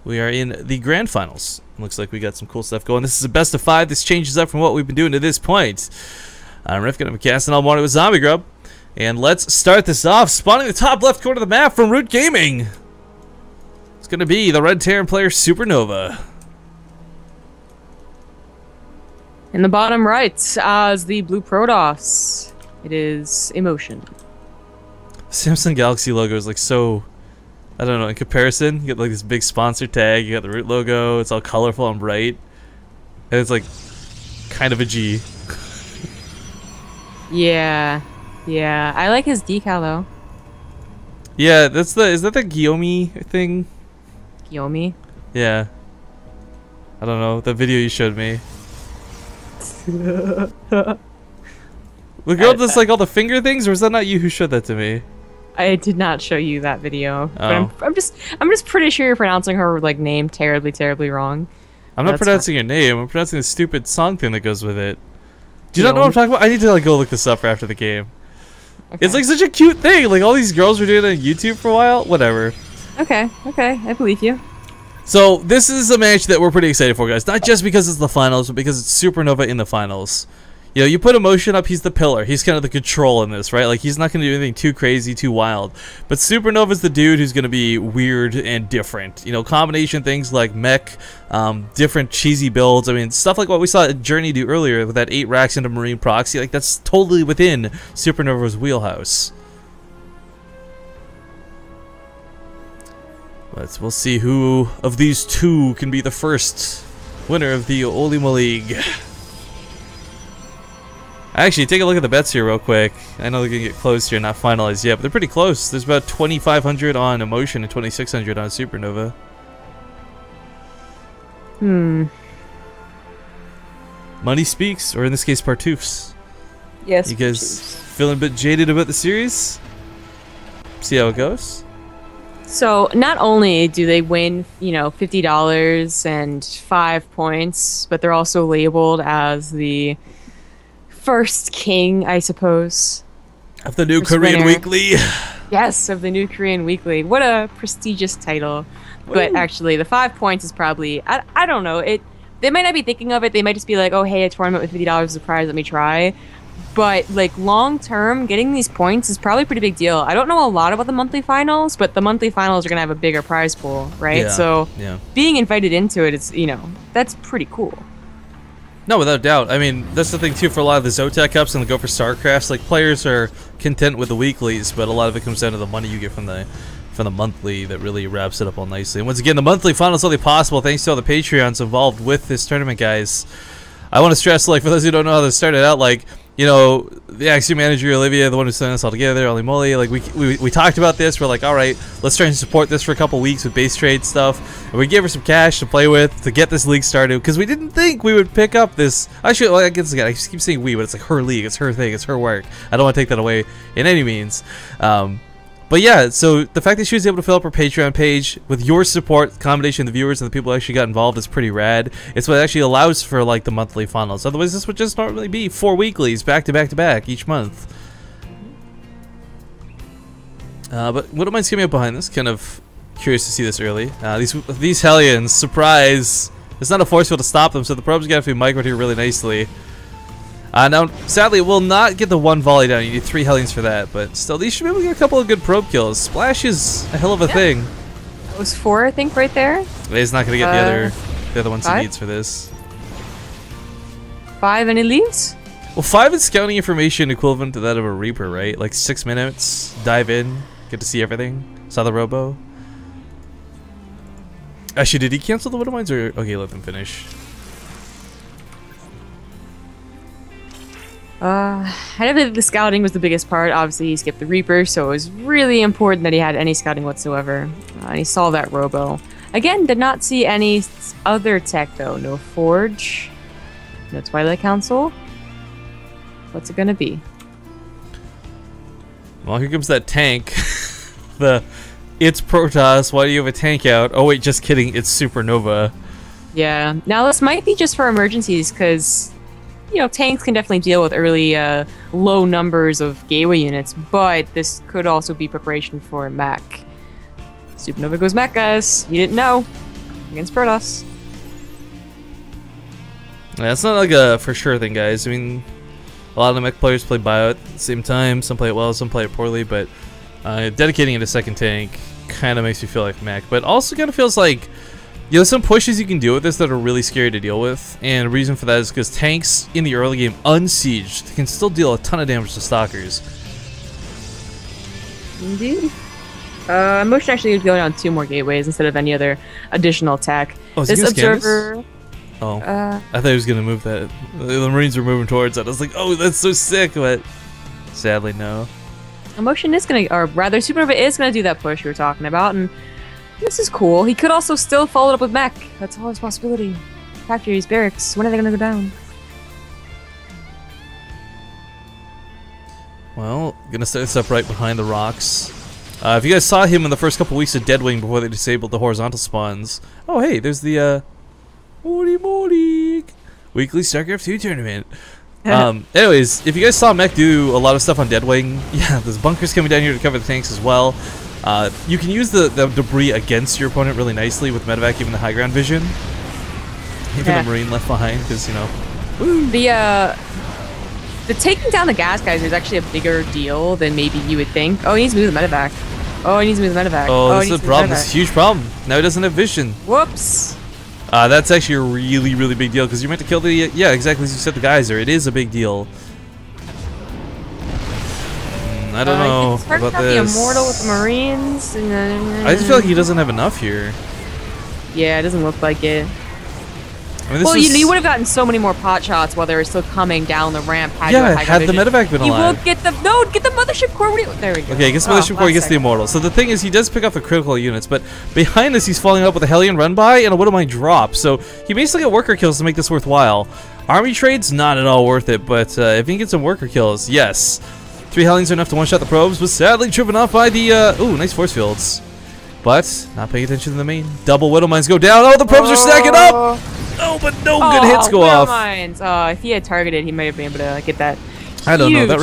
We are in the grand finals. Looks like we got some cool stuff going. This is a best of 5. This changes up from what we've been doing to this point. I'm Rifkin. I'm casting all morning with Zombie Grub. And let's start this off. Spawning the top left corner of the map from Root Gaming. It's going to be the Red Terran player SuperNova. In the bottom right, as the blue Protoss, it is Emotion. Samsung Galaxy logo is like so, I don't know, in comparison, you get like this big sponsor tag, you got the Root logo, it's all colorful and bright, and it's like kind of a G. Yeah, I like his decal though. Yeah, is that the Guillaume thing? Guillaume? Yeah. I don't know, the video you showed me. The girl does like all the finger things, or is that not you who showed that to me? I did not show you that video. Oh. But I'm just pretty sure you're pronouncing her like name terribly wrong. I'm not pronouncing your name. I'm pronouncing the stupid song thing that goes with it. Do you not know what I'm talking about? I need to like go look this up for after the game. Okay. It's like such a cute thing. Like all these girls were doing it on YouTube for a while. Whatever. Okay, I believe you. So this is a match that we're pretty excited for, guys. Not just because it's the finals, but because it's SuperNova in the finals. You know, you put Emotion up, he's the pillar. He's kind of the control in this, right? Like, he's not going to do anything too crazy, too wild. But SuperNova's the dude who's going to be weird and different. You know, combination things like mech, different cheesy builds. I mean, stuff like what we saw Journey do earlier with that 8 racks into Marine Proxy. Like, that's totally within SuperNova's wheelhouse. But we'll see who of these two can be the first winner of the OlimoLeague. Actually, take a look at the bets here real quick. I know they're going to get close here, not finalized yet, but they're pretty close. There's about 2,500 on Emotion and 2,600 on SuperNova. Money speaks, or in this case, Partoofs. Yes. You guys feeling a bit jaded about the series? See how it goes? So not only do they win, you know, $50 and 5 points, but they're also labeled as the first king, I suppose, of the new Korean Weekly. Yes, of the new Korean Weekly. What a prestigious title. Woo. But actually, the 5 points is probably, I don't know. They might not be thinking of it. They might just be like, oh, hey, a tournament with $50 is a prize. Let me try. But like long term, getting these points is probably a pretty big deal. I don't know a lot about the monthly finals, but the monthly finals are gonna have a bigger prize pool, right? Yeah, so yeah. Being invited into it, it's, you know, that's pretty cool. No, without doubt. I mean, that's the thing too for a lot of the Zotac Cups and the Go for StarCrafts. Like, players are content with the weeklies, but a lot of it comes down to the money you get from the monthly that really wraps it up all nicely. And once again, the monthly final is only possible thanks to all the Patreons involved with this tournament, guys. I want to stress, like, for those who don't know how this started out, like, you know, the Axiom manager Olivia, the one who sent us all together, OlimoLeague, like we talked about this. We're like, all right, let's try and support this for a couple weeks with base trade stuff, and we gave her some cash to play with to get this league started because we didn't think we would pick up this. Actually, well, I guess again, I just keep saying we, but it's like her league, it's her thing, it's her work. I don't want to take that away in any means. But yeah, so the fact that she was able to fill up her Patreon page with your support, the combination of the viewers and the people who actually got involved is pretty rad. It's what actually allows for like the monthly finals. Otherwise, this would just normally be 4 weeklies back to back to back each month. But wouldn't mind skimming up behind this. Kind of curious to see this early. These Hellions, surprise! It's not a force field to stop them, so the probes got to be microed here really nicely. Now, sadly, it will not get the 1 volley down. You need 3 Hellions for that, but still, these should be able to get a couple of good probe kills. Splash is a hell of a thing. That was 4, I think, right there. He's not going to get the other ones 5? He needs for this. 5 any leaves? Well, 5 is scouting information equivalent to that of a Reaper, right? Like 6 minutes, dive in, get to see everything. Saw the robo. Actually, did he cancel the Widow Mines, or okay, let them finish? I don't think the scouting was the biggest part. Obviously, he skipped the Reaper, so it was really important that he had any scouting whatsoever. And he saw that robo. Again, did not see any other tech, though. No Forge, no Twilight Council. What's it gonna be? Well, here comes that tank. It's Protoss. Why do you have a tank out? Oh, wait, just kidding. It's SuperNova. Yeah. Now, this might be just for emergencies, because, you know, tanks can definitely deal with early low numbers of gateway units, but this could also be preparation for mech. SuperNova goes mech, guys. You didn't know. against Protoss. Yeah, it's not like a for sure thing, guys. I mean, a lot of the mech players play bio at the same time. Some play it well, some play it poorly, but dedicating it a second tank kind of makes me feel like mech. But also kind of feels like, you know, some pushes you can deal with this that are really scary to deal with. And the reason for that is because tanks in the early game, unsieged, can still deal a ton of damage to stalkers. Indeed. Motion actually would go down 2 more gateways instead of any other additional attack. Oh, this observer... Oh, I thought he was going to move that. The Marines were moving towards it. I was like, oh, that's so sick, but sadly, no. Emotion is going to, or rather, SuperNova is going to do that push we were talking about, and this is cool. He could also still follow it up with mech. That's always a possibility. Factories, barracks, when are they going to go down? Well, gonna set this up right behind the rocks. If you guys saw him in the first couple weeks of Deadwing before they disabled the horizontal spawns. Oh, hey, there's the, OlimoLeague weekly StarCraft 2 tournament. Anyways, if you guys saw mech do a lot of stuff on Deadwing, yeah, there's bunkers coming down here to cover the tanks as well. You can use the debris against your opponent really nicely with medevac, even the high ground vision. Even the Marine left behind, because, you know. Woo. The taking down the gas guys is actually a bigger deal than maybe you would think. Oh, he needs to move the medevac. Oh, he needs to move the medevac. Oh, this is a problem. This is a huge problem. Now he doesn't have vision. Whoops. That's actually a really, really big deal because you're meant to kill the, yeah, exactly as you said, the geyser. It is a big deal. I don't know it's hard about to this. The Immortal with the Marines. I just feel like he doesn't have enough here. Yeah, it doesn't look like it. I mean, well, you would have gotten so many more pot shots while they were still coming down the ramp. Yeah, had the medevac been alive. You will get the get the mothership core. There we go. Okay, gets the mothership core, gets the Immortal. So the thing is, he does pick up the critical units, but behind this, he's following up with a Hellion run by and a Widowmine drop. So he basically got worker kills to make this worthwhile. Army trades, not at all worth it, but if he can get some worker kills, yes. 3 Hellions are enough to one-shot the probes, but sadly driven off by the ooh, nice force fields. But not paying attention to the main. Double Widowmines go down. Oh, the probes are stacking up. Oh, but no good hits go off. Oh, if he had targeted, he might have been able to get that. I don't know. That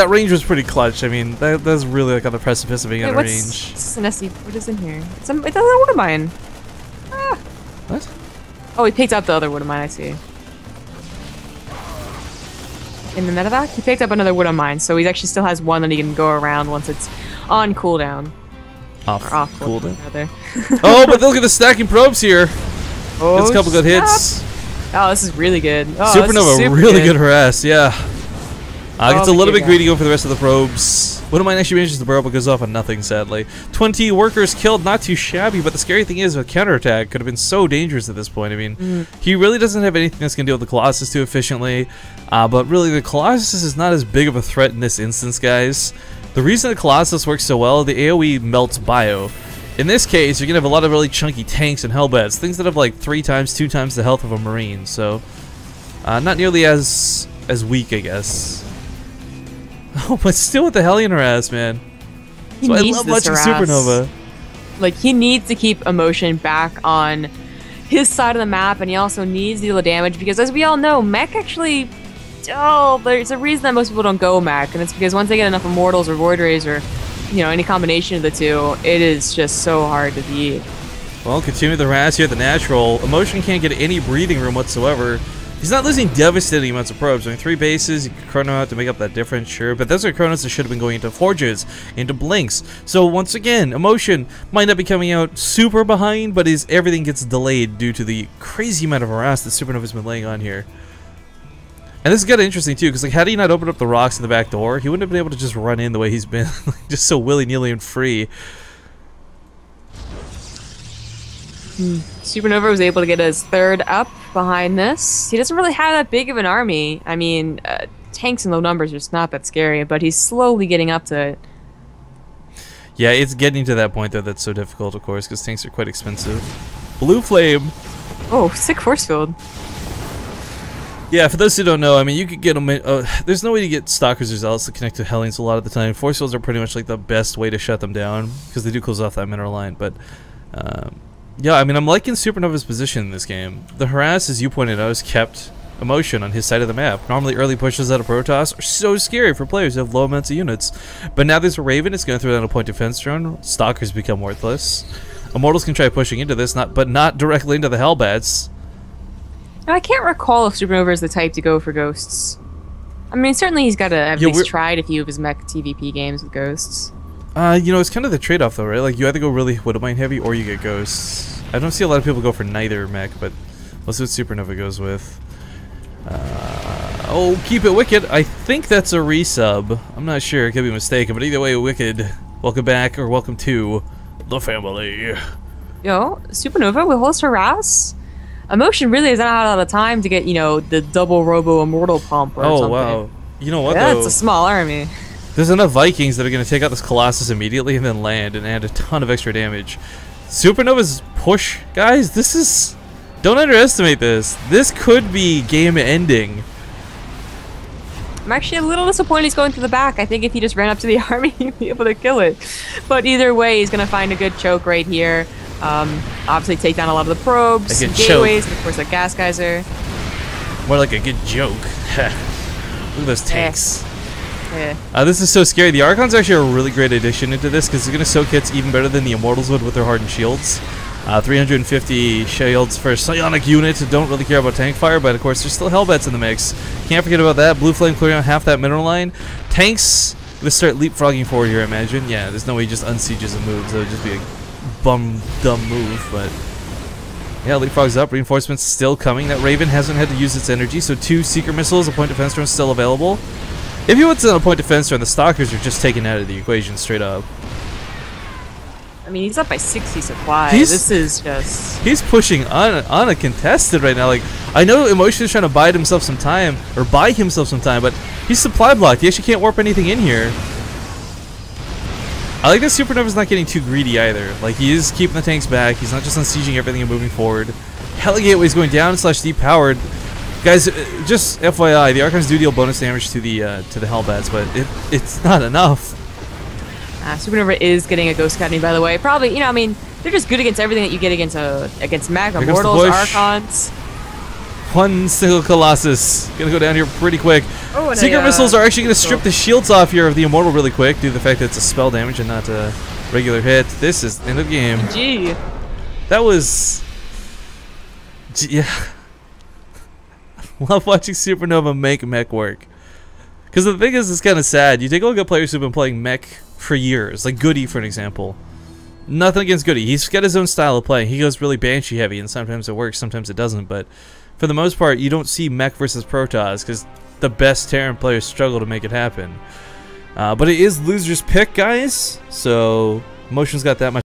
range was pretty clutch. I mean, that's really like on the precipice of being out of range. What's an SC? What is in here? It's a Widowmine. Ah. What? Oh, he picked up the other Widowmine. I see. In the medevac, he picked up another Widowmine, so he actually still has one that he can go around once it's on cooldown. Off cooldown. Oh, but look at the stacking probes here. Oh, gets a couple good hits. Oh, this is really good. Oh, SuperNova really good harass, yeah. Gets a little bit greedy going for the rest of the probes. Widowmine actually manages to burrow, but goes off on nothing, sadly. 20 workers killed, not too shabby, but the scary thing is, a counterattack could have been so dangerous at this point. I mean, he really doesn't have anything that's going to deal with the Colossus too efficiently, but really, the Colossus is not as big of a threat in this instance, guys. The reason the Colossus works so well, the AoE melts bio. In this case, you're going to have a lot of really chunky tanks and hellbats, things that have like 3 times, 2 times the health of a Marine, so not nearly as weak, I guess. Oh, but still with the Hellion harass, man. So I love watching SuperNova. Like, he needs to keep emotion back on his side of the map, and he also needs to deal the damage, because as we all know, mech actually... Oh, there's a reason that most people don't go mech, and it's because once they get enough Immortals or Void Rays or, you know, any combination of the two, it is just so hard to beat. Well, continue the harass here at the natural. Emotion can't get any breathing room whatsoever. He's not losing devastating amounts of probes. I mean, 3 bases, you can chrono out to make up that difference, sure, but those are chronos that should have been going into forges, into blinks. So once again, Emotion might not be coming out super behind, but everything gets delayed due to the crazy amount of harass that SuperNova's been laying on here. And this is kind of interesting too, because like, had he not opened up the rocks in the back door, he wouldn't have been able to just run in the way he's been, just so willy-nilly and free. SuperNova was able to get his 3rd up behind this. He doesn't really have that big of an army. I mean, tanks in low numbers are just not that scary, but he's slowly getting up to it. Yeah, it's getting to that point though that's so difficult, of course, because tanks are quite expensive. Blue Flame. Oh, sick force field. Yeah, for those who don't know, I mean, you could get them. There's no way to get Stalkers or Zealots to connect to Hellions a lot of the time. Force fields are pretty much like the best way to shut them down because they do close off that mineral line. But yeah, I mean, I'm liking SuperNova's position in this game. The harass, as you pointed out, has kept Emotion on his side of the map. Normally, early pushes out of Protoss are so scary for players who have low amounts of units. But now there's a Raven, it's going to throw down a point defense drone. Stalkers become worthless. Immortals can try pushing into this, but not directly into the Hellbats. I can't recall if SuperNova is the type to go for ghosts. I mean, certainly he's got to at least tried a few of his mech TVP games with ghosts. You know, it's kind of the trade-off though, right? Like, you either go really Widowmine heavy or you get ghosts. I don't see a lot of people go for neither mech, but let's see what SuperNova goes with. Oh, keep it Wicked. I think that's a resub. I'm not sure. I could be mistaken, but either way, Wicked, welcome back, or welcome to the family. Yo, SuperNova with Holster Rouse? Emotion really has not had a lot of time to get, you know, the double Robo Immortal pump or something. Oh, wow. You know what, yeah, though? It's a small army. There's enough Vikings that are going to take out this Colossus immediately and then land and add a ton of extra damage. SuperNova's push, guys, this is... Don't underestimate this. This could be game-ending. I'm actually a little disappointed he's going to the back. I think if he just ran up to the army, he'd be able to kill it. But either way, he's going to find a good choke right here. Obviously take down a lot of the probes, gateways, and of course a gas geyser. More like a good joke. Look at those tanks. This is so scary. The Archon's actually a really great addition into this because it's going to soak hits even better than the Immortals would with their hardened shields. 350 shields for a psionic unit. Don't really care about tank fire, but of course there's still Hellbats in the mix. Can't forget about that. Blue Flame clearing out half that mineral line. Tanks gonna start leapfrogging forward here, I imagine. Yeah, there's no way he just unsieges a move. That would just be a dumb move, but yeah, leapfrogs up. Reinforcements still coming. That Raven hasn't had to use its energy, so 2 Seeker missiles, a point defense drone still available. If he puts in a point defense drone, the Stalkers are just taken out of the equation straight up. I mean, he's up by 60 supply. This is just... He's pushing uncontested right now. Like, I know Emotion is trying to buy himself some time, but he's supply blocked. He actually can't warp anything in here. I like that SuperNova's not getting too greedy either. Like, he is keeping the tanks back. He's not just unsieging everything and moving forward. Heli Gateway's going down / depowered. Guys, just FYI, the Archons do deal bonus damage to the Hellbats, but it's not enough. SuperNova is getting a Ghost Academy, by the way. Probably, you know, I mean, they're just good against everything that you get against Mech, Immortals, Archons. One single Colossus. Gonna go down here pretty quick. Oh, Seeker missiles are actually gonna strip the shields off here of the Immortal really quick due to the fact that it's a spell damage and not a regular hit. This is the end of the game. Gee. That was... Yeah. Love watching SuperNova make mech work. Because the thing is, it's kind of sad. You take a look at players who've been playing mech for years, like Goody, for an example. Nothing against Goody. He's got his own style of playing. He goes really Banshee heavy, and sometimes it works, sometimes it doesn't. But for the most part, you don't see mech versus Protoss, because the best Terran players struggle to make it happen. But it is loser's pick, guys. So, Motion's got that much.